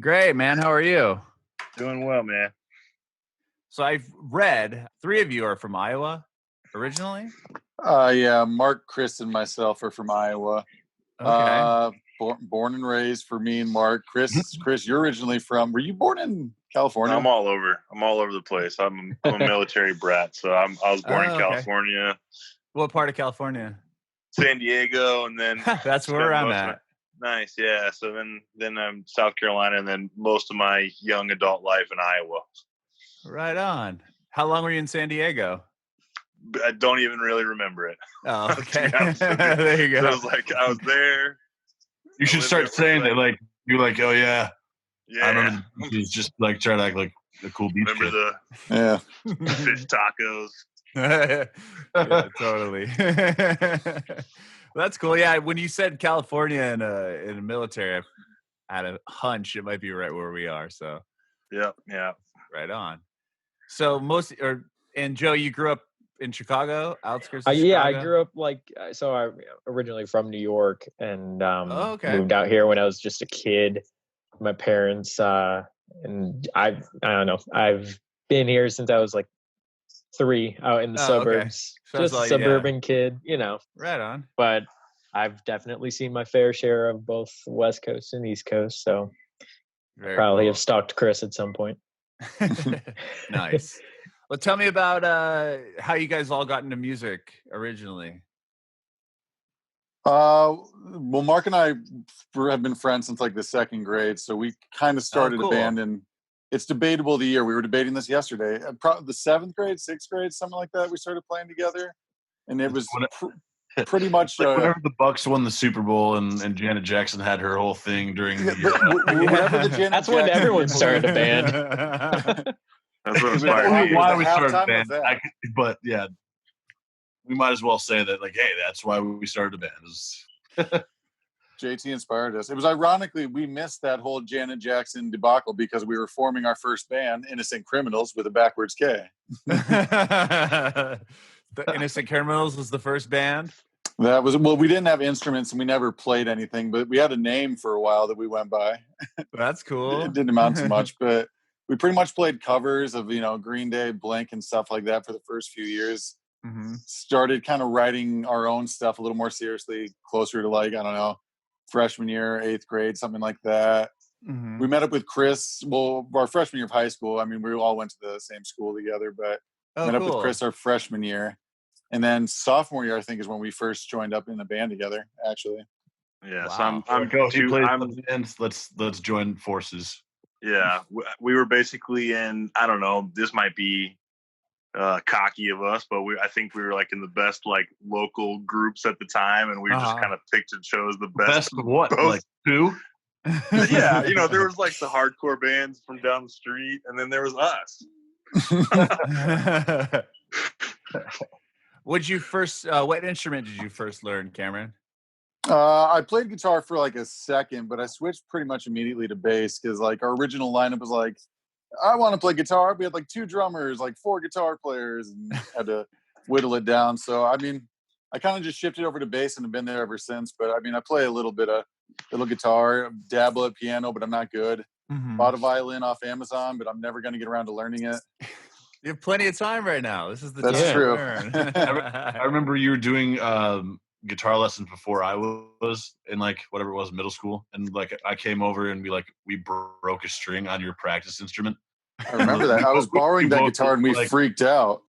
Great, man. How are you? Doing well, man. So I've read 3 of you are from Iowa originally. Yeah, Mark, Chris, and myself are from Iowa. Okay. Born and raised for me and Mark. Chris, you're originally from. Were you born in California? I'm all over. I'm all over the place. I'm a military brat, so I was born in okay. California, What part of California? San Diego, and then That's where I'm at. Nice, yeah. So then I'm South Carolina, and then most of my young adult life in Iowa. Right on. How long were you in San Diego? I don't even really remember it. Oh, okay. There you go. So I was there. You should start saying that, like, you're like, oh yeah. Yeah. I remember he's just like trying to act like a cool beach kid. The fish tacos. Yeah, totally. That's cool. Yeah, when you said California in the military, I had a hunch it might be right where we are. So yeah, right on. So and Joe, you grew up in Chicago, outskirts of yeah, Chicago? I grew up I'm originally from New York and moved out here when I was just a kid. My parents and I don't know. I've been here since I was like 3 out in the suburbs. So just a suburban kid, you know. Right on. But I've definitely seen my fair share of both West Coast and East Coast, so probably have stalked Chris at some point. Nice. Well, tell me about how you guys all got into music originally. Well, Mark and I have been friends since like the 2nd grade, so we kind of started a band, and it's debatable the year. We were debating this yesterday. Probably the 7th grade, 6th grade, something like that. We started playing together, and it was pretty much like whenever the Bucks won the Super Bowl and Janet Jackson had her whole thing during the year. That's when everyone started a band. That's what inspired me. Why we started a band, but yeah, we might as well say that, like, hey, that's why we started a band. JT inspired us. It was ironically we missed that whole Janet Jackson debacle because we were forming our first band, Innocent Criminals, with a backwards K. The Innocent Criminals was the first band? That was, well, we didn't have instruments and we never played anything, but we had a name for a while that we went by. That's cool. It didn't amount to much, but we pretty much played covers of, Green Day, Blink, and stuff like that for the first few years. Mm-hmm. Started kind of writing our own stuff a little more seriously, closer to like, I don't know, freshman year, 8th grade, something like that. Mm-hmm. We met up with Chris, our freshman year of high school. I mean, we all went to the same school together, but met up with Chris our freshman year. And then sophomore year, I think, is when we first joined up in the band together, actually. Yeah, wow. So let's join forces. Yeah, we were basically in, I don't know, this might be cocky of us, but I think we were like in the best like local groups at the time, and we just kind of picked and chose the best of what, like 2? Yeah, there was like the hardcore bands from down the street, and then there was us. What instrument did you first learn, Cameron? I played guitar for like a second, but I switched pretty much immediately to bass because like our original lineup was like, I want to play guitar. We had like 2 drummers, like 4 guitar players, and had to whittle it down. So, I mean, I kind of just shifted over to bass and have been there ever since. But I mean, I play a little guitar, dabble at piano, but I'm not good. Mm-hmm. Bought a violin off Amazon, but I'm never going to get around to learning it. You have plenty of time right now. This is the That's time true. to learn. I remember you were doing guitar lessons before I was in like whatever it was, middle school, and like I came over and we broke a string on your practice instrument. I remember that. I was borrowing that guitar and we freaked out.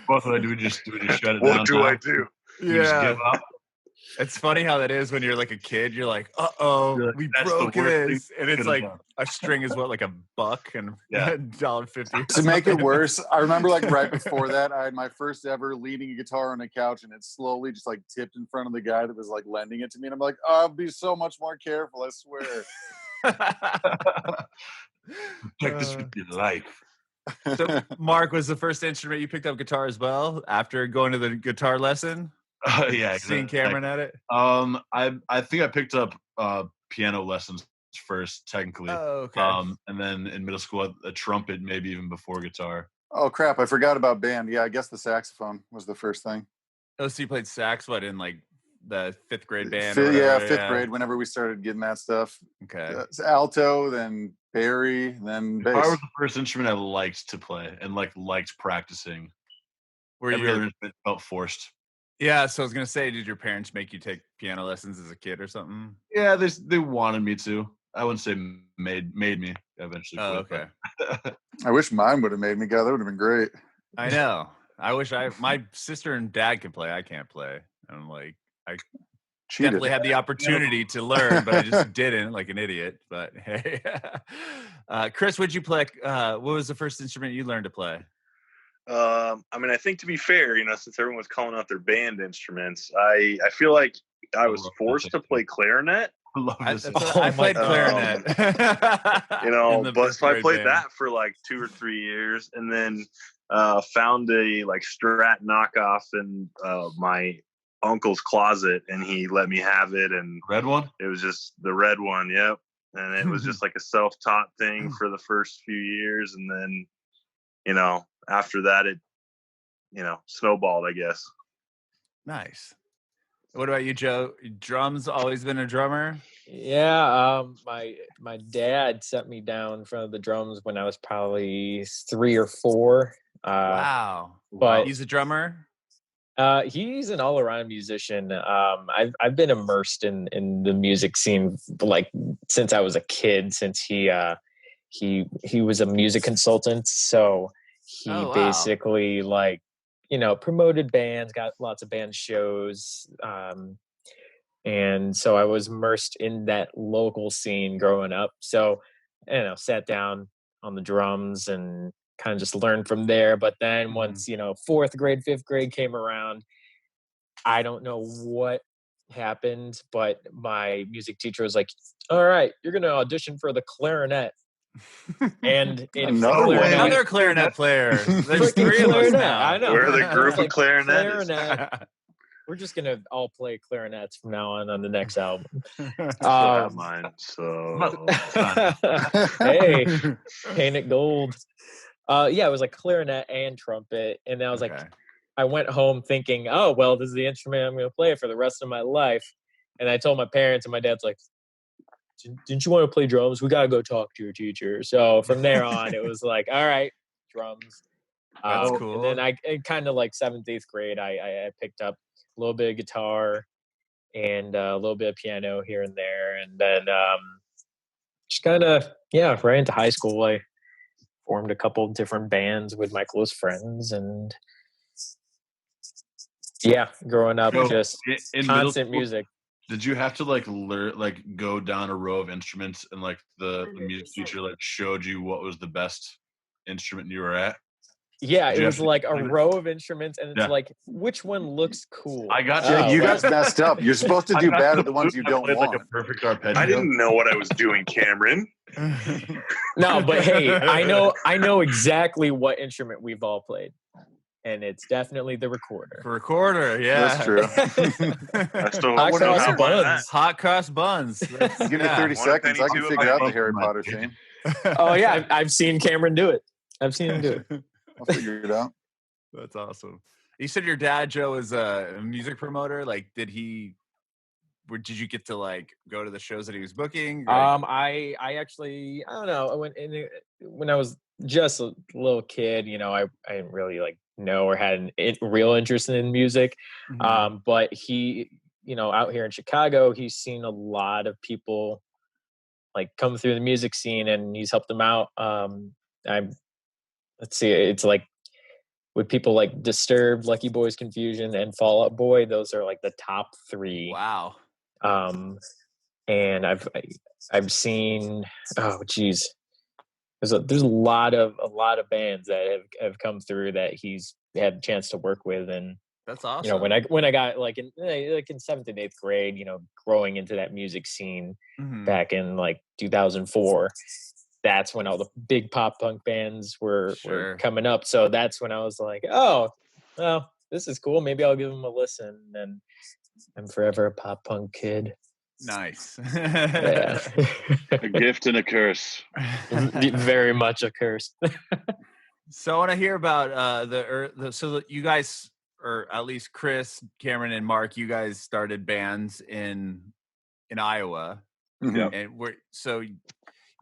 Both of us, do we just shut it down? What do I do? We just give up? It's funny how that is when you're like a kid. You're like, we broke this, and it's like a string is what, like $1 and $1.50. To make it worse, I remember like right before that, I had my first ever leading a guitar on a couch, and it slowly just like tipped in front of the guy that was like lending it to me, and I'm like, I'll be so much more careful, I swear. Check this with your life. So, Mark, was the first instrument you picked up guitar as well after going to the guitar lesson? Yeah, seeing Cameron at it. I think I picked up piano lessons first, technically. Oh, okay. And then in middle school, a trumpet, maybe even before guitar. Oh crap! I forgot about band. Yeah, I guess the saxophone was the first thing. Oh, so you played sax? What, in like the 5th grade band? Fifth grade. Whenever we started getting that stuff. Okay. Alto, then Barry, then bass. Guitar was the first instrument I liked to play and liked practicing. Every other instrument felt forced. Yeah, so I was gonna say, did your parents make you take piano lessons as a kid or something? Yeah, they wanted me to. I wouldn't say made me eventually. Oh, okay. I wish mine would have made me go. That would have been great. I know. I wish my sister and dad can play. I can't play. I'm like, I Cheated. definitely had the opportunity to learn, but I just didn't, like an idiot. But hey, Chris, what'd you play? What was the first instrument you learned to play? I mean, I think to be fair, since everyone was calling out their band instruments, I feel like I was forced to play clarinet. I love this. I played clarinet. But so I played that for like 2 or 3 years, and then found a Strat knockoff in my uncle's closet, and he let me have it. And red one? It was just the red one, yep. And it was just like a self-taught thing for the first few years, and then after that it snowballed, I guess. Nice. What about you, Joe? Drums, always been a drummer? Yeah, my dad set me down in front of the drums when I was probably 3 or 4. Wow. But he's a drummer? He's an all-around musician. I've been immersed in the music scene since I was a kid, since he was a music consultant, so he basically promoted bands, got lots of band shows, and so I was immersed in that local scene growing up. So sat down on the drums and kind of just learned from there. But then once 4th grade, 5th grade came around, I don't know what happened, but my music teacher was like, "All right, you're gonna audition for the clarinet." And another clarinet player. There's 3 of us now. I know. We're the group of clarinetists. We're just gonna all play clarinets from now on the next album. Mine. So hey, paint it gold. Yeah, it was like clarinet and trumpet, and I was I went home thinking, oh well, this is the instrument I'm gonna play for the rest of my life. And I told my parents, and my dad's like, didn't you want to play drums? We got to go talk to your teacher. So from there on, it was like, all right, drums. That's cool. And then I kind of 7th, 8th grade, I picked up a little bit of guitar and a little bit of piano here and there. And then just kind of, right into high school, I formed a couple of different bands with my close friends. And growing up, just in constant music. Did you have to learn go down a row of instruments and the music teacher showed you what was the best instrument you were at? Yeah, it was a row of instruments, and it's which one looks cool? I got you guys messed up. You're supposed to do bad at the ones you don't want. A perfect arpeggio. I didn't know what I was doing, Cameron. No, but hey, I know exactly what instrument we've all played. And it's definitely the recorder. The recorder, yeah. That's true. I still hot cross buns. Hot cross buns. Give me 30 seconds. I can figure out the Harry Potter theme. Oh, yeah. I've seen Cameron do it. I've seen him do it. I'll figure it out. That's awesome. You said your dad, Joe, is a music promoter. Did you get to go to the shows that he was booking? I actually, I don't know. I went in when I was just a little kid, I didn't really know or had a real interest in music. Mm-hmm. But he, out here in Chicago, he's seen a lot of people come through the music scene, and he's helped them out. Let's see, it's with people like Disturbed, Lucky Boys Confusion, and Fall Out Boy. Those are the top 3. Wow. And I've seen, oh geez, there's a lot of bands that have come through that he's had a chance to work with. And that's awesome. When I got in 7th and 8th grade, growing into that music scene back in 2004, that's when all the big pop punk bands were coming up. So that's when I was like, oh, well, this is cool. Maybe I'll give them a listen. And I'm forever a pop punk kid. Nice. A gift and a curse. Very much a curse. So I want to hear about so you guys, or at least Chris, Cameron, and Mark, you guys started bands in Iowa. Mm-hmm. And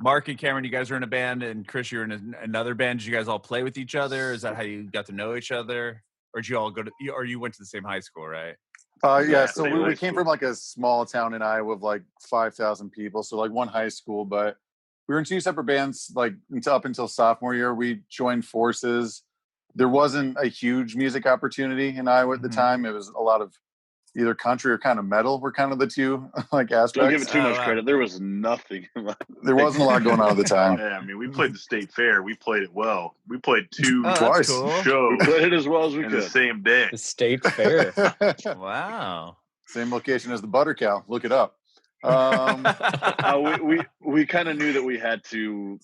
Mark and Cameron, you guys are in a band, and Chris, you're in another band. Did you guys all play with each other? Is that how you got to know each other? Or did you all or you went to the same high school, right? Yeah, so we came from like a small town in Iowa of like 5,000 people. So like one high school, but we were in two separate bands like up until sophomore year. We joined forces. There wasn't a huge music opportunity in Iowa at the time. It was a lot of either country or kind of metal were kind of the two like aspects. Don't give it too much credit. There was nothing. There wasn't a lot going on at the time. Yeah, I mean, we played the state fair. We played it well. We played twice shows. We played it as well as we could. The same day. The state fair. Wow. Same location as the Butter Cow. Look it up. We kind of knew that we had to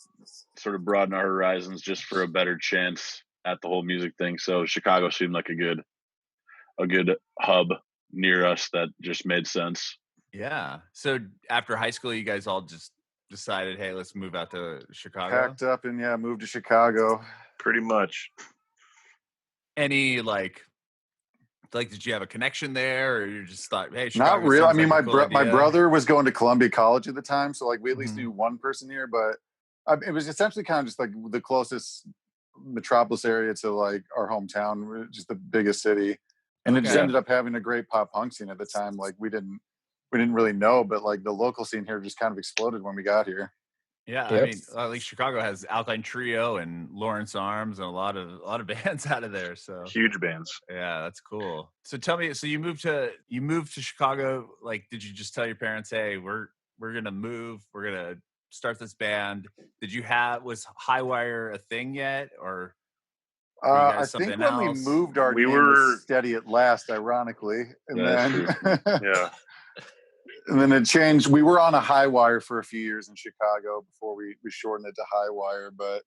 sort of broaden our horizons just for a better chance at the whole music thing. So Chicago seemed like a good hub near us that just made sense. Yeah. So after high school, you guys all just decided, hey, let's move out to Chicago. Packed up and moved to Chicago. Pretty much. Any like did you have a connection there, or you just thought, hey, Chicago? Not really. I mean, like my brother was going to Columbia College at the time, so like we at least knew one person here. But it was essentially kind of just like the closest metropolis area to like our hometown, just the biggest city. And it just ended up having a great pop punk scene at the time. Like we didn't really know, but like the local scene here just kind of exploded when we got here. Yeah, yep. I mean, at least Chicago has Alkaline Trio and Lawrence Arms and a lot of bands out of there. So huge bands. Yeah, that's cool. So tell me, so you moved to Chicago. Like, did you just tell your parents, hey, we're gonna move, we're gonna start this band? Was Highwire a thing yet, or? I think when we moved, our name was Steady at Last, ironically, and then and then it changed. We were on a Highwire for a few years in Chicago before we shortened it to Highwire. But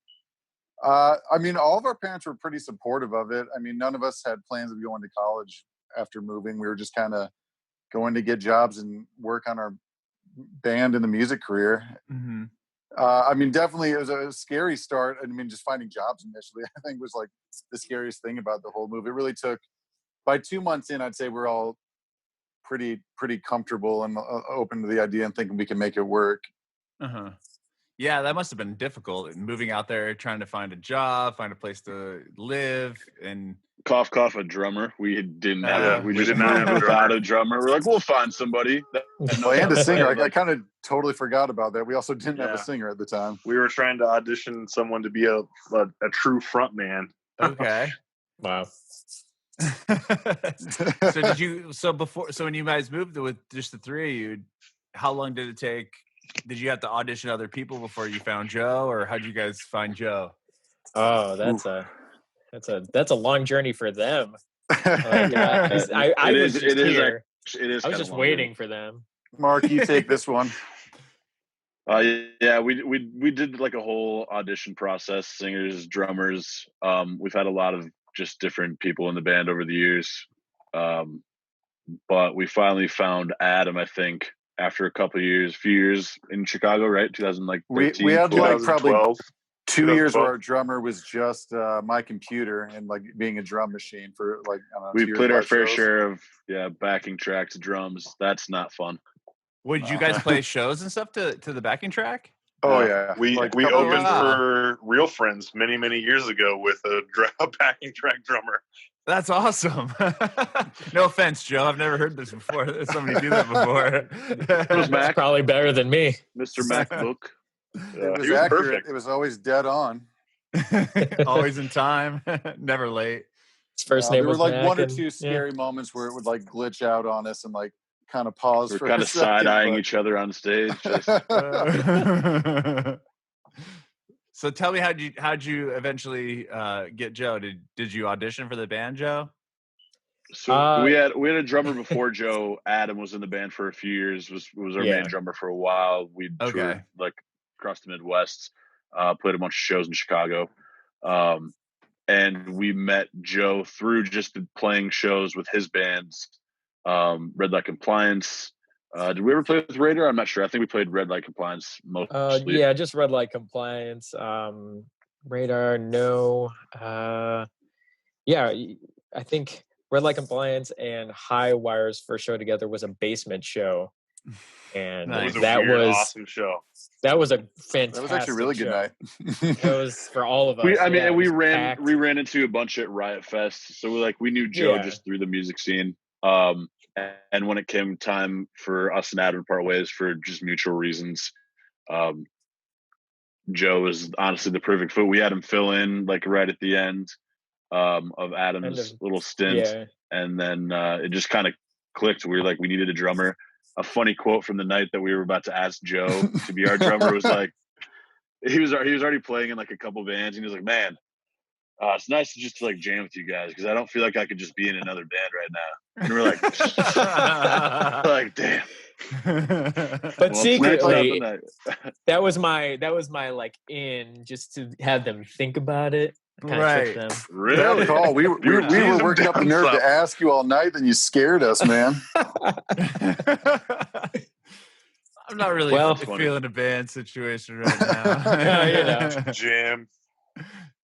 I mean, all of our parents were pretty supportive of it. I mean, none of us had plans of going to college after moving. We were just kind of going to get jobs and work on our band and the music career. Mm-hmm. I mean, definitely it was a scary start. I mean, just finding jobs initially, I think was like the scariest thing about the whole move. It really took, by 2 months in, I'd say we're all pretty comfortable and open to the idea and thinking we can make it work. Uh-huh. Yeah, that must have been difficult. Moving out there, trying to find a job, find a place to live, and cough, a drummer. We didn't have. We did not have without a drummer. We're like, we'll find somebody. And a singer. I kind of totally forgot about that. We also didn't have a singer at the time. We were trying to audition someone to be a true front man. Okay. Wow. So when you guys moved with just the three of you, how long did it take? Did you have to audition other people before you found Joe, or how did you guys find Joe? Oh, that's a long journey for them. I was just here. It is. I was just waiting for them. Mark, you take this one. Yeah, we did like a whole audition process, singers, drummers. We've had a lot of just different people in the band over the years. But we finally found Adam, I think, after a few years in Chicago, right? 2013. We had like probably 2 years where our drummer was just my computer and like being a drum machine for like, I don't know, we played our fair share of backing tracks, drums. That's not fun. Would you guys play shows and stuff to the backing track? Oh yeah, we opened for Real Friends many years ago with a backing track drummer. That's awesome. No offense, Joe. I've never heard this before. Somebody do that before. It was Mac. Probably better than me. Mr. MacBook. It was accurate. Perfect. It was always dead on. Always in time. Never late. His first name was Mac. There were like Mac one or two scary moments where it would like glitch out on us and like kind of pause. We're kind of side-eyeing each other on stage. So tell me, how'd you eventually get Joe? Did you audition for the band, Joe? So we had a drummer before Joe. Adam was in the band for a few years. Was our main drummer for a while. We toured like across the Midwest. Played a bunch of shows in Chicago, and we met Joe through just playing shows with his bands. Red Light Compliance. Did we ever play with Radar? I'm not sure. I think we played Red Light Compliance mostly. Yeah, just Red Light Compliance. Radar, no. I think Red Light Compliance and Highwire's first show together was a basement show. And Nice. That was an awesome show. That was a fantastic. That was actually a really good night. It was for all of us. We ran into a bunch at Riot Fest, so we knew Joe just through the music scene. And when it came time for us and Adam to part ways for just mutual reasons, Joe was honestly the perfect fit. We had him fill in right at the end of Adam's little stint, and then it just kind of clicked. We were we needed a drummer. A funny quote from the night that we were about to ask Joe to be our drummer was he was already playing in a couple bands, and he was like, "Man, it's nice to just jam with you guys because I don't feel like I could just be in another band right now." And we're damn. But secretly, that was my in just to have them think about it. Right. Them. Really? Call. We were working up the nerve to ask you all night, then you scared us, man. I'm not really feeling a band situation right now. Jam.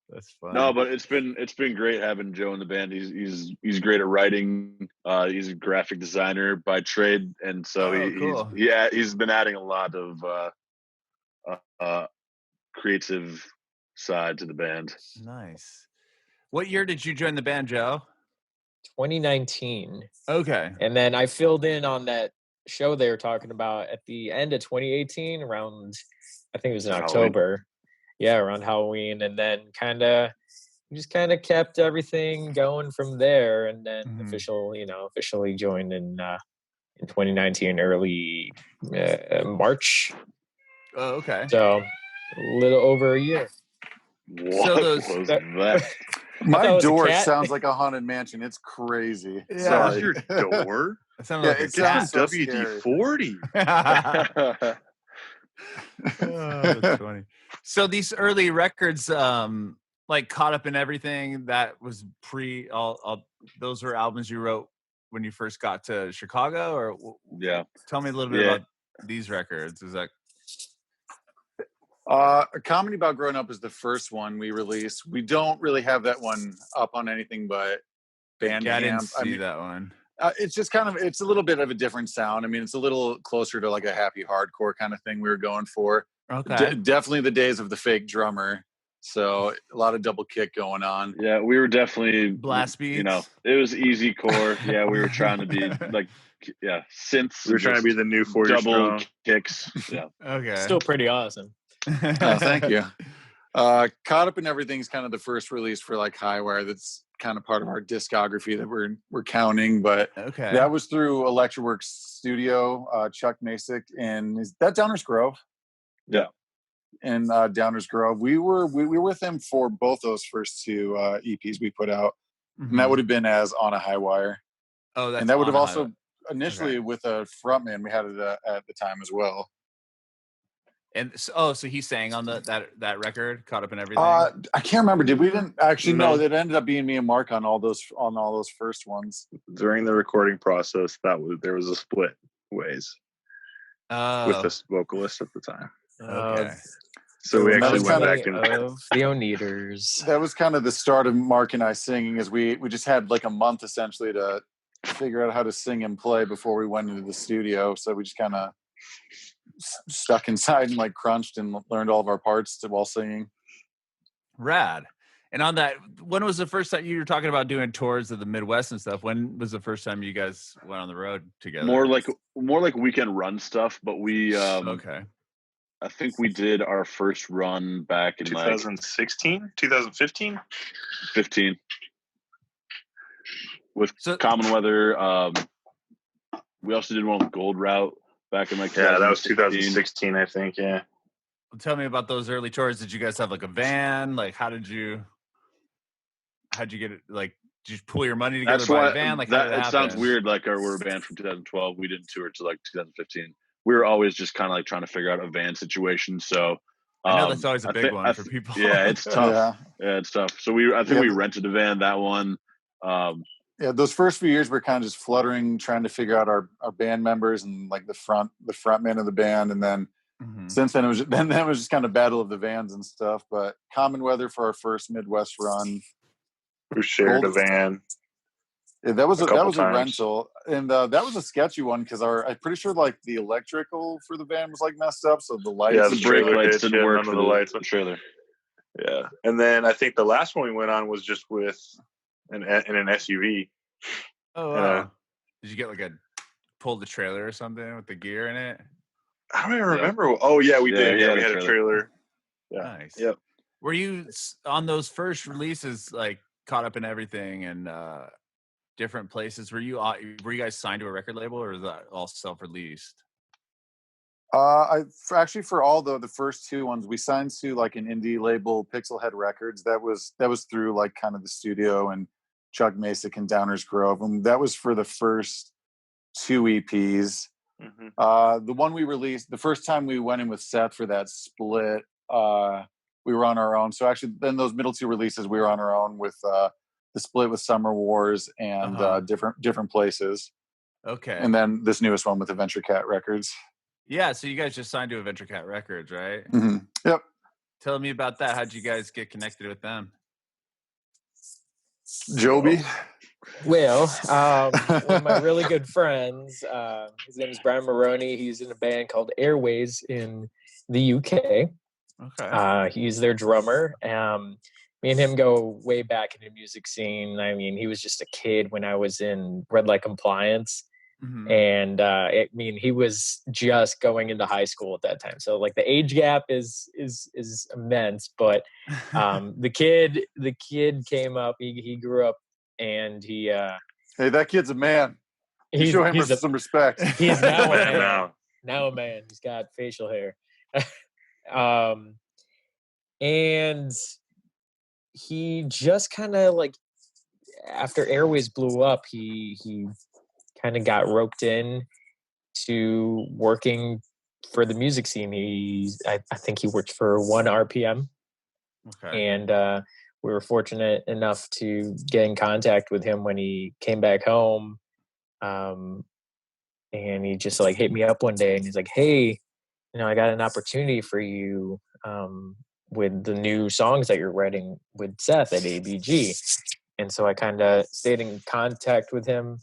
That's fun. No, but it's been great having Joe in the band. He's great at writing. He's a graphic designer by trade, and so he's been adding a lot of creative side to the band. Nice. What year did you join the band, Joe? 2019. Okay. And then I filled in on that show they were talking about at the end of 2018, around, I think it was in October. Yeah, around Halloween. And then just kept everything going from there, and then officially joined in 2019, early March. Oh, okay. So a little over a year. What was that? My door sounds like a haunted mansion. It's crazy. Yeah. Sorry. Your door? It sounds like it sounds so WD-40. That's funny. So these early records, Caught Up in Everything, that was those were albums you wrote when you first got to Chicago, or tell me a little bit about these records. Is that A Comedy About Growing Up is the first one we released. We don't really have that one up on anything but Bandcamp. I didn't see that one. It's just it's a little bit of a different sound. I mean, it's a little closer to a happy hardcore kind of thing we were going for. Okay. Definitely the days of the fake drummer. So a lot of double kick going on. Yeah, we were definitely blast beats. It was easy core. Yeah, we were trying to be synths. We were trying to be the new 40 double strong kicks. Yeah. Okay. Still pretty awesome. Oh, thank you. Caught Up in Everything is kind of the first release for Highwire. That's kind of part of our discography that we're counting, but that was through Electroworks Studio, Chuck Masick, and is that Downers Grove? Yeah. And Downers Grove. We were with them for both those first two EPs we put out, and that would have been as On a High Wire. Oh, that's and that would have also initially with a frontman we had it at the time as well. And so he sang on that record, Caught Up in Everything. I can't remember. We didn't actually know that. It ended up being me and Mark on all those first ones. During the recording process, there was a split ways with this vocalist at the time. Okay. So we actually went back and the Oneaters. That was kind of the start of Mark and I singing, as we just had a month essentially to figure out how to sing and play before we went into the studio. So we just kind of stuck inside and crunched and learned all of our parts while singing. Rad. And on that, when was the first time you were talking about doing tours of the Midwest and stuff? When was the first time you guys went on the road together? More like weekend run stuff, but we I think we did our first run back in 2016, 2015, 15 with Common Weather. We also did one with Gold Route back in that was 2016, I think. Yeah. Well, tell me about those early tours. Did you guys have a van? How'd you get it? Did you pull your money together by a van? It sounds weird. We're a band from 2012. We didn't tour till 2015. We were always just kind of trying to figure out a van situation. So I know that's always a big one for people. Yeah, it's tough. Yeah, it's tough. So I think we rented a van that one. Those first few years we're kind of just fluttering, trying to figure out our band members and the front man of the band, and then since then it was just kind of battle of the vans and stuff. But Common Weather for our first Midwest run, we shared a van. Yeah, that was a rental, and that was a sketchy one because I'm pretty sure like the electrical for the van was like messed up, so the lights, the brake lights didn't work for the lights on the trailer. Yeah, and then I think the last one we went on was just with an SUV. Oh wow! Did you get like pull the trailer or something with the gear in it? I don't even remember. Oh yeah, we did. Yeah, we had a trailer. Yeah. Nice. Yep. Were you on those first releases like caught up in everything and different places? Were you guys signed to a record label, or was that all self-released? Actually for all the first two ones we signed to like an indie label, Pixelhead Records. That was through like kind of the studio and Chuck Masick and Downers Grove, and that was for the first two EPs. Mm-hmm. The one we released the first time we went in with Seth for that split, we were on our own. So actually then those middle two releases we were on our own with the split with Summer Wars and different places. Okay. And then this newest one with Adventure Cat Records. Yeah, so you guys just signed to Adventure Cat Records, right? Mm-hmm. Yep. Tell me about that. How'd you guys get connected with them? Joby? Well, one of my really good friends, his name is Brian Maroney. He's in a band called Airways in the UK. Okay. He's their drummer. Me and him go way back in the music scene. I mean, he was just a kid when I was in Red Light Compliance. Mm-hmm. And he was just going into high school at that time. So like the age gap is immense, but the kid came up, he grew up, and he hey, that kid's a man. You show him some respect. He's now a man. Now a man. He's got facial hair. And he just kind of like after Airways blew up, he kind of got roped in to working for the music scene. I think he worked for 1RPM. Okay. And we were fortunate enough to get in contact with him when he came back home. And he just like hit me up one day and he's like, hey, I got an opportunity for you with the new songs that you're writing with Seth at ABG. And so I kind of stayed in contact with him.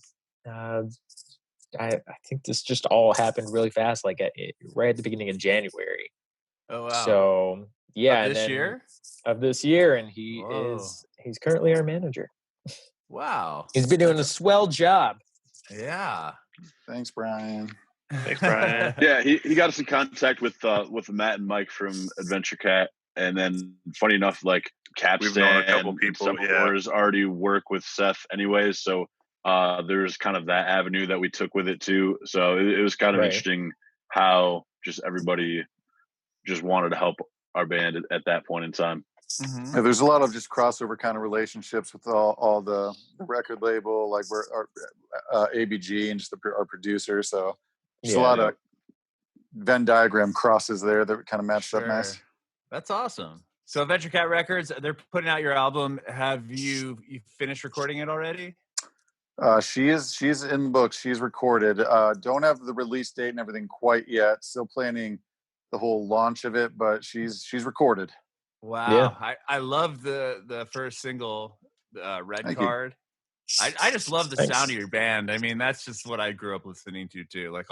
I think this just all happened really fast, like right at the beginning of January. Oh wow! So yeah, of this year, and he's currently our manager. Wow, he's been doing a swell job. Yeah, thanks, Brian. Thanks, Brian. Yeah, he got us in contact with Matt and Mike from Adventure Cat, and then funny enough, like Capstan and a couple people, some others already work with Seth anyways, so there's kind of that avenue that we took with it too. So it was kind of interesting how just everybody just wanted to help our band at that point in time. Mm-hmm. Yeah, there's a lot of just crossover kind of relationships with all the record label, like we're our ABG and just our producer. So just a lot of Venn diagram crosses there that kind of matched up nice. That's awesome. So Adventure Cat Records, they're putting out your album. Have you finished recording it already? She's in the books. She's recorded. Don't have the release date and everything quite yet. Still planning the whole launch of it, but she's recorded. Wow. Yeah. I love the first single, Red Thank Card. I just love the sound of your band. I mean, that's just what I grew up listening to too. Like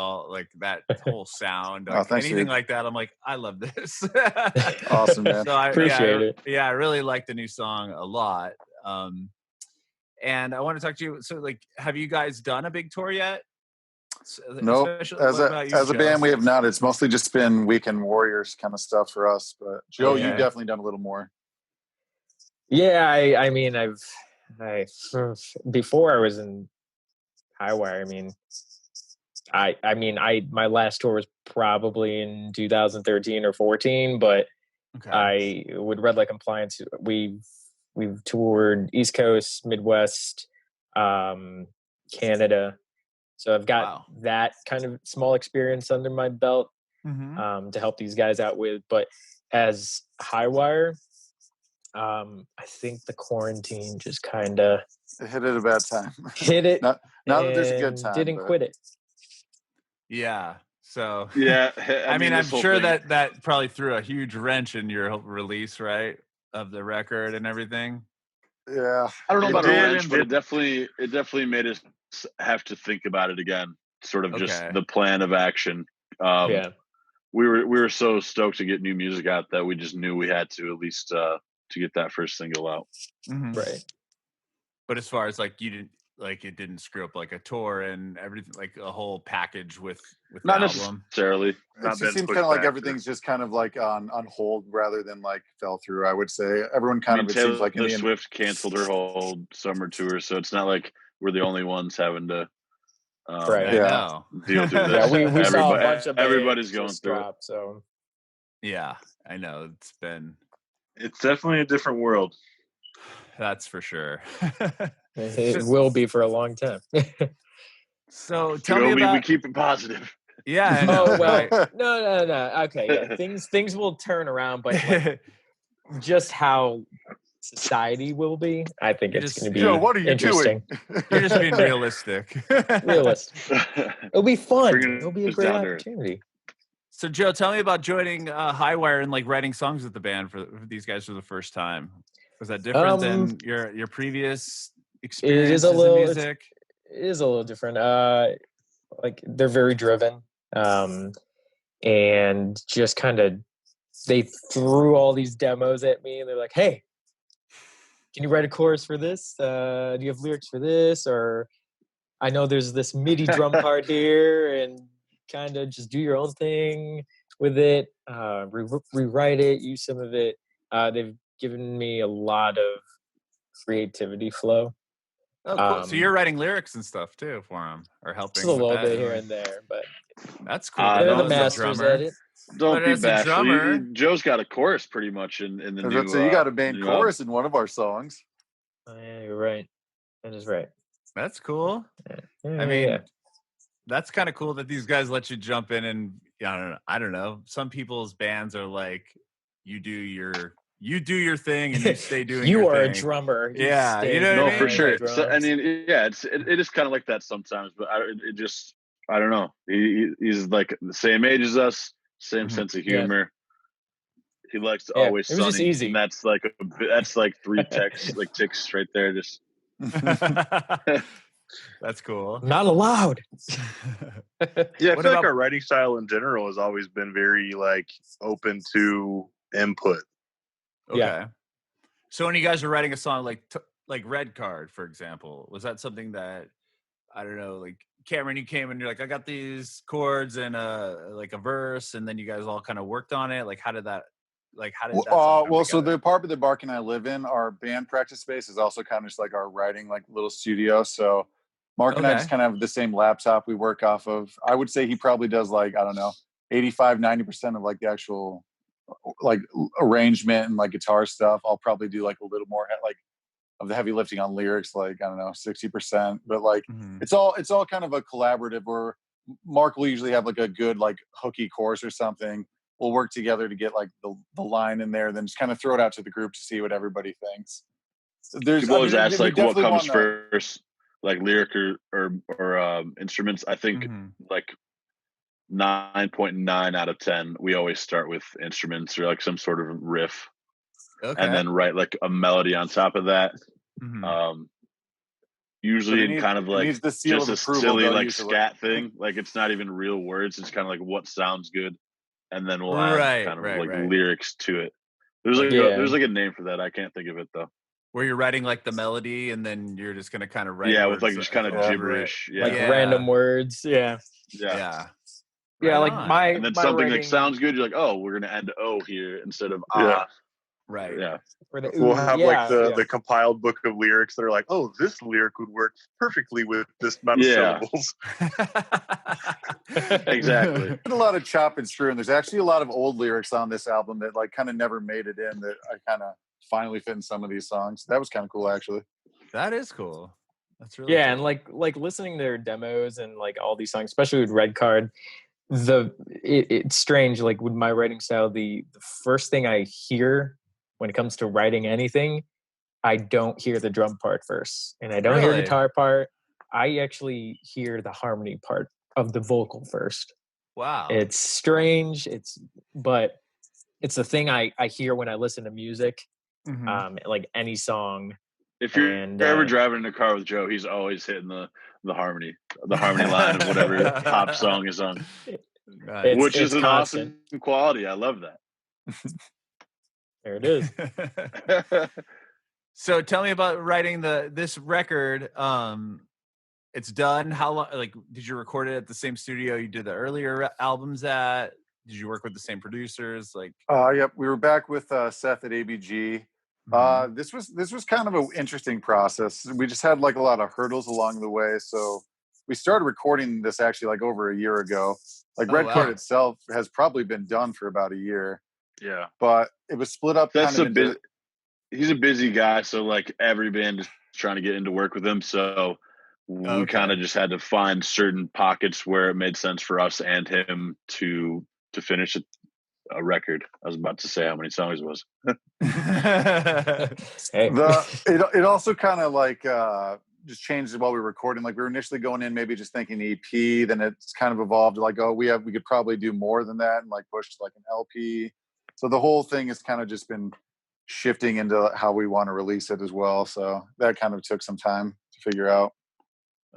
that whole sound, like anything like that. I'm like, I love this. Awesome, man. So appreciate it. Yeah, I really like the new song a lot. And I want to talk to you. So, like, have you guys done a big tour yet? No, as a band, we have not. It's mostly just been Weekend Warriors kind of stuff for us. But Joe, you've definitely done a little more. Yeah, I mean, before I was in Highwire. I mean, my last tour was probably in 2013 or 14, but I with Red Light Compliance, we've toured East Coast, Midwest, Canada. So I've got that kind of small experience under my belt to help these guys out with. But as Highwire, I think the quarantine just kind of hit it at a bad time. Hit it. Not that there's a good time. Didn't quit it. Yeah. So yeah, I mean, I'm sure that probably threw a huge wrench in your release, right, of the record and everything. Yeah, I don't know about a wrench, but it definitely made us have to think about it again. Sort of just the plan of action. We were so stoked to get new music out that we just knew we had to at least to get that first single out. Right. But as far as like you didn't like it didn't screw up like a tour and everything, like a whole package with not the album. Necessarily. It just seems kind of like everything's just kind of like on hold rather than like fell through. I would say everyone kind of it seems like Taylor Swift canceled her whole summer tour, so it's not like we're the only ones having to deal through this. We saw a bunch of everybody's going through it. So yeah, I know it's definitely a different world. That's for sure. It will be for a long time. So tell me about. We keep it positive. Yeah. I know, oh well. No. Okay. Yeah. Things will turn around, but like, just how society will be, I think it's going to be what are you interesting. Doing? You're just being realistic. It'll be fun. It'll be a great opportunity. So Joe, tell me about joining Highwire and like writing songs with the band for these guys for the first time. Was that different than your previous experiences in music? It is a little different. Like they're very driven, and just kind of they threw all these demos at me, and they're like, "Hey, can you write a chorus for this? Do you have lyrics for this? Or I know there's this MIDI drum part here, and kind of just do your own thing with it. Rewrite it, use some of it." They've given me a lot of creativity flow. Oh, cool. So you're writing lyrics and stuff too for them, or helping just a little bit here and there, but that's cool. They're the masters at it. Don't be bashful. Joe's got a chorus pretty much in the new. So you got a band chorus in one of our songs. Oh, yeah, you're right. That is right. That's cool. I mean, that's kind of cool that these guys let you jump in and I don't know. Some people's bands are like, you do your thing and you stay doing you your are thing. A drummer. You know what I mean? For sure. So, I mean, it is kind of like that sometimes, but I don't know. He's like the same age as us, same sense of humor. Yeah. He likes to always it was just easy. And that's like 3 ticks right there. Just that's cool. Not allowed. I feel like our writing style in general has always been very like open to input. Okay. Yeah. So when you guys are writing a song like Red Card, for example, was that something that, I don't know, like Cameron, you came and you're like, I got these chords and like a verse, and then you guys all kind of worked on it? Like how did that so the apartment that Bark and I live in, our band practice space is also kind of just like our writing like little studio. So Mark and I just kind of have the same laptop we work off of. I would say he probably does like, I don't know, 85-90% of like the actual like arrangement and like guitar stuff. I'll probably do like a little more like of the heavy lifting on lyrics, like I don't know, 60%. But like it's all kind of a collaborative where Mark will usually have like a good like hooky chorus or something. We'll work together to get like the line in there, then just kind of throw it out to the group to see what everybody thinks. People always ask like what comes first, like lyric or instruments. I think like 9.9 out of 10 we always start with instruments or like some sort of riff, and then write like a melody on top of that. Usually in kind of like just a silly like scat thing, like it's not even real words, it's kind of like what sounds good, and then we'll add kind of lyrics to it. There's like a name for that, I can't think of it though, where you're writing like the melody and then you're just gonna kind of write with like just kind of gibberish, like random words. Like my and then something writing, like sounds good, you're like, oh, we're gonna add O here instead of We'll have like the compiled book of lyrics that are like, oh, this lyric would work perfectly with this amount of syllables. Exactly. A lot of chop and screw, and there's actually a lot of old lyrics on this album that like kind of never made it in that I kind of finally fit in some of these songs. That was kind of cool, actually. That is cool. That's really cool. And like listening to their demos and like all these songs, especially with Red Card, it's strange. Like with my writing style, the first thing I hear when it comes to writing anything, I don't hear the drum part first, and I don't hear the guitar part. I actually hear the harmony part of the vocal first. Wow. It's strange. But it's the thing I hear when I listen to music, like any song. If you're ever driving in a car with Joe, he's always hitting the harmony line of whatever pop song is on, which is an constant. Awesome quality. I love that. There it is. So tell me about writing this record. It's done. How long? Like, did you record it at the same studio you did the earlier albums at? Did you work with the same producers? Like, yep, we were back with Seth at ABG. This was kind of an interesting process. We just had like a lot of hurdles along the way. So we started recording this actually like over a year ago. Like Red Card itself has probably been done for about a year. Yeah. But it was split up. He's a busy guy. So like every band is trying to get into work with him. So we kind of just had to find certain pockets where it made sense for us and him to finish a record. I was about to say how many songs it was. It also kind of like just changed while we were recording. Like we were initially going in maybe just thinking EP, then it's kind of evolved to like, we could probably do more than that and like push to like an LP. So the whole thing has kind of just been shifting into how we want to release it as well. So that kind of took some time to figure out.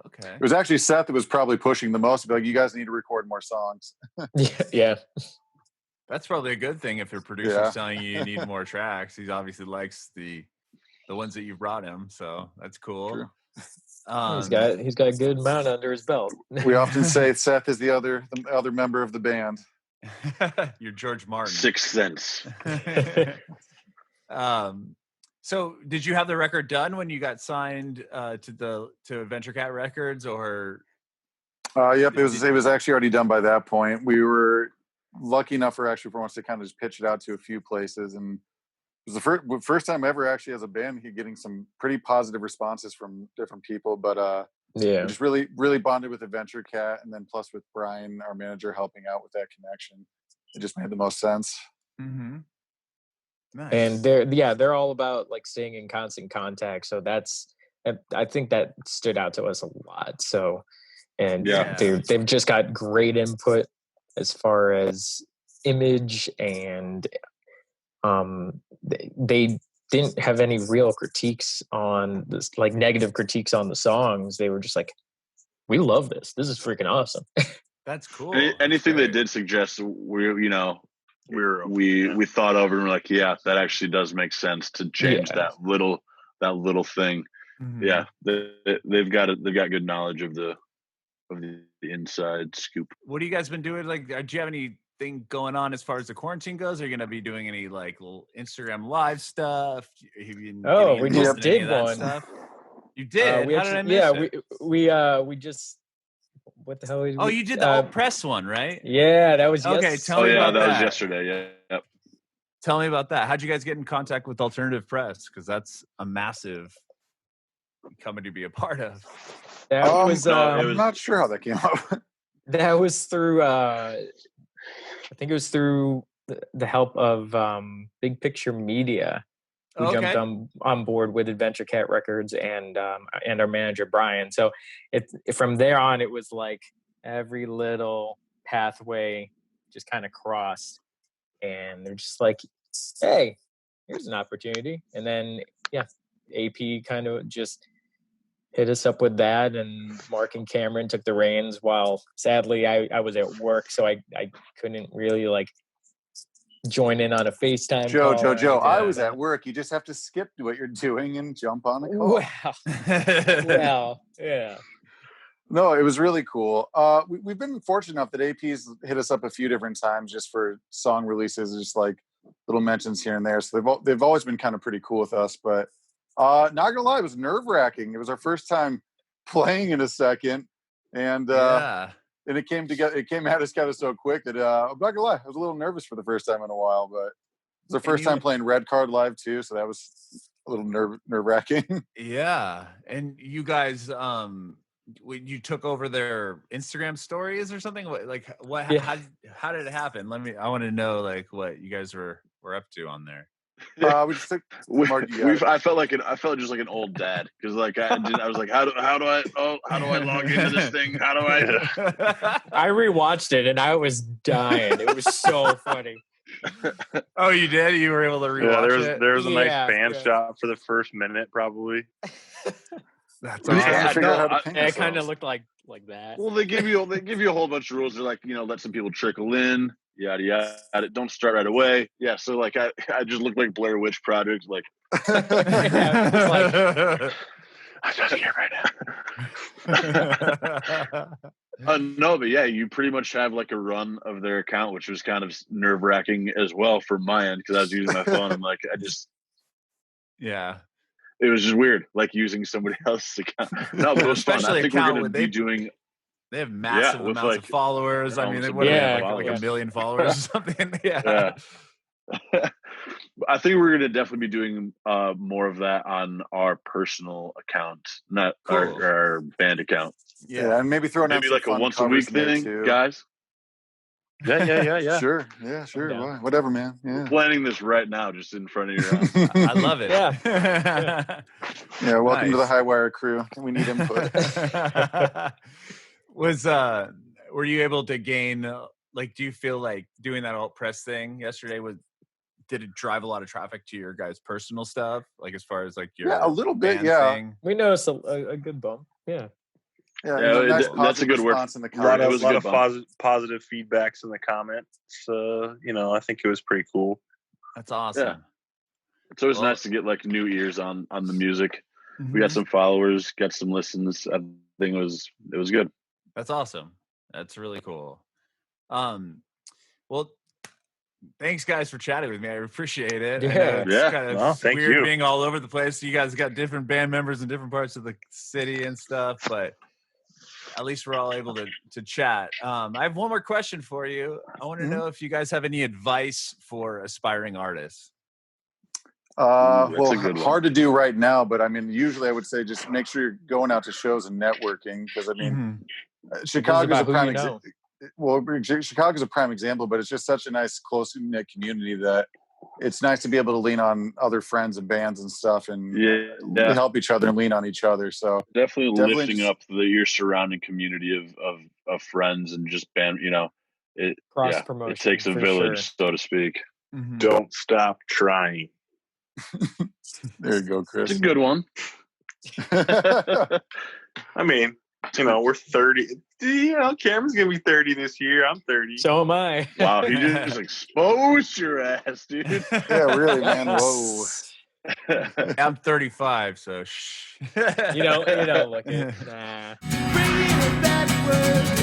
Okay. It was actually Seth that was probably pushing the most. Like, you guys need to record more songs. Yeah. That's probably a good thing if your producer's telling you need more tracks. He obviously likes the ones that you brought him, so that's cool. True. He's got a good amount under his belt. We often say Seth is the other member of the band. You're George Martin. Sixth Sense. So did you have the record done when you got signed to Adventure Cat Records, or? Yep, it was actually already done by that point. We were lucky enough for once to kind of just pitch it out to a few places, and it was the first time ever actually as a band getting some pretty positive responses from different people. But we just really, really bonded with Adventure Cat, and then plus with Brian, our manager, helping out with that connection. It just made the most sense. Mm-hmm. Nice. And they're all about like staying in constant contact. So I think that stood out to us a lot. So, and they've just got great input as far as image, and they didn't have any real critiques on this, like negative critiques on the songs. They were just like, we love this. This is freaking awesome. That's cool. Anything they did suggest, we thought over and we're like, yeah, that actually does make sense to change that little thing. Mm-hmm. Yeah, they've got good knowledge of the inside scoop. What have you guys been doing? Like, do you have anything going on as far as the quarantine goes? Are you going to be doing any like little Instagram live stuff? We just did one. Stuff? You did? How did I miss it? We just. What the hell? You did the alt press one, right? Yeah, that was okay. Tell me about that. That was yesterday. Yeah. Yep. Tell me about that. How'd you guys get in contact with Alternative Press? Because that's a massive coming to be a part of. I'm not sure how that came up. That was through. I think it was through the help of Big Picture Media, who jumped on board with Adventure Cat Records and our manager Brian. So from there on, it was like every little pathway just kind of crossed, and they're just like, "Hey, here's an opportunity." And then AP kind of just hit us up with that, and Mark and Cameron took the reins. While sadly I was at work, so I couldn't really like join in on a FaceTime call. Joe, I was at work. You just have to skip what you're doing and jump on a call. Well, yeah. No, it was really cool. We've been fortunate enough that AP's hit us up a few different times just for song releases, just like little mentions here and there. So they've always been kind of pretty cool with us. But not gonna lie, it was nerve-wracking. It was our first time playing in a second, and it came together. It came at us kind of so quick that I'm not gonna lie, I was a little nervous for the first time in a while. But it was the first time playing Red Card live too, so that was a little nerve-wracking. Yeah, and you guys, you took over their Instagram stories or something. Like what? Yeah. How did it happen? I want to know like what you guys were up to on there. We just took. I felt just like an old dad because like I was like, how do I log into this thing? How do I? I rewatched it and I was dying. It was so funny. Oh, you did? You were able to rewatch it? There was a nice fan shot for the first minute, probably. That's awesome. It kind of looked like that. Well, they give you a whole bunch of rules. They're like, let some people trickle in, yada yada. Don't start right away. Yeah, so like I just looked like Blair Witch Project, like. I'm just here right now. No, but yeah, you pretty much have like a run of their account, which was kind of nerve wracking as well from my end because I was using my phone. I'm like, yeah. It was just weird, like using somebody else's account. No, but it was fun. I think we're going to be doing. They have massive amounts of followers. I mean, they would have like 1 million followers or something. Yeah. I think we're going to definitely be doing more of that on our personal account, not our band account. Yeah, and maybe throwing maybe like a once a week thing, guys. Yeah. Sure. Yeah, sure. Yeah. Whatever, man. Yeah. We're planning this right now, just in front of your eyes. I love it. Yeah. Welcome to the Highwire crew. We need input. Were you able to gain? Like, do you feel like doing that alt press thing yesterday did it drive a lot of traffic to your guys' personal stuff? Like as far as like your a little bit. Thing? We noticed a good bump. Yeah. Nice that's a good word. In the a lot of positive feedbacks in the comments. I think it was pretty cool. That's awesome. Yeah. It's always nice to get like new ears on the music. Mm-hmm. We got some followers, got some listens. I think it was good. That's awesome. That's really cool. Well, thanks guys for chatting with me. I appreciate it. It's kind of weird being all over the place. You guys got different band members in different parts of the city and stuff, but at least we're all able to chat. I have one more question for you. I want to know if you guys have any advice for aspiring artists. Hard to do right now, but I mean, usually I would say just make sure you're going out to shows and networking because I mean, Chicago's a prime example. Well, Chicago's a prime example, but it's just such a nice, close-knit community that it's nice to be able to lean on other friends and bands and stuff and help each other and lean on each other. So definitely lifting up your surrounding community of friends and just band, it takes a village, so to speak. Mm-hmm. Don't stop trying. There you go, Chris. It's a good one. I mean, we're 30. Cameron's going to be 30 this year. I'm 30. So am I. Wow, you just exposed your ass, dude. Yeah, really, man. Whoa. I'm 35, so shh. You don't look it. Nah. Bringing it backward.